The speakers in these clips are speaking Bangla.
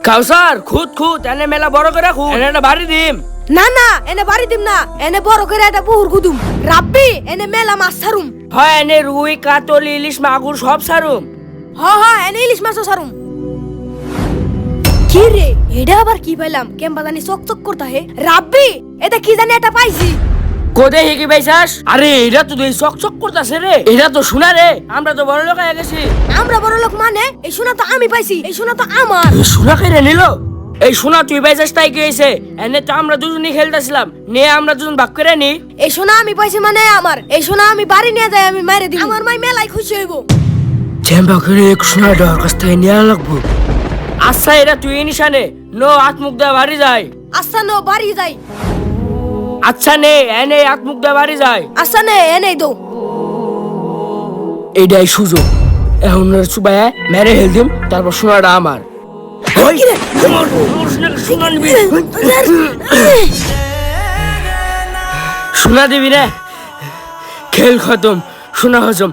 কাউসার খুদ খুদ এনে মেলা বড় করে খুদ এনে একটা বাড়ি দিম। না না এনে বাড়ি দিম না, এনে বড় করে একটা পুকুর খুদুম। রাব্বি এনে মেলা মাছ ছাড়ুম। হয় এনে রুই কাতল ইলিশ মাগুর সব সারুম। এনে ইলিশ মাছও ছাড়ুম। কি রে এটা আবার কি পাইলাম? কেমবা জানি চকচক করতা হে। রাব্বি এটা কি জানি এটা পাইছি। কোদে হিকি পাইছাস? আরে এটা তো দেই চকচক করতাছে রে, এটা তো সোনা রে। আমরা তো বড় লোক হয়ে গেছি। আমরা বড় লোক মানে এই সোনা তো আমি পাইছি, এই সোনা তো আমার। এই সোনা কেড়ে নিল? এই সোনা তুই পাইছাস তাই কি হয়েছে? এনে তো আমরা দুজনই খেলতেছিলাম, নিয়ে আমরা দুজন ভাগ করে নি। এই সোনা আমি পাইছি মানে আমার। এই সোনা আমি বাড়ি নিয়ে যাই, আমি মাইরে দিই। আমার মাই মেলায় খুশি হইব। চেম্বা করে এক সোনা ডর কাছ থেকে নেওয়া লাগবো। আচ্ছা এটা তুই নিশানে নো হাত মুখ দেওয়া বাড়ি যায়। আচ্ছা নো বাড়ি যাই। আচ্ছা নে এনে হাত মুখ দেওয়া বাড়ি যায়। আচ্ছা নে এনেই দো। এইটাই সুযোগ। এখন সুবাই মেরে হেল দিম, তারপর সোনাটা আমার। সোনা দিবি না? খেল খতম, সোনা হজম।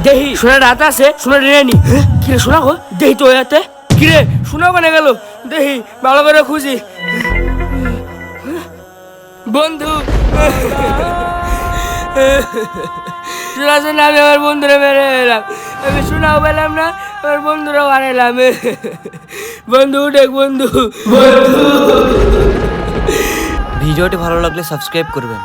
দেহি সোনার হাত আছে, সোনা নিয়ে নি। কিরে সোনা গো দেহি তো হাতে। কিরে সোনা বানে গেল, দেহি ভালো করে খুঁজি। বন্ধু শোনা শোনা আমি আমার বন্ধুরা মেরে এলাম। আমি শোনাও পেলাম না, আমার বন্ধুরাও হারাইলাম। বন্ধু দেখ বন্ধু। ভিডিওটি ভালো লাগলে সাবস্ক্রাইব করবেন।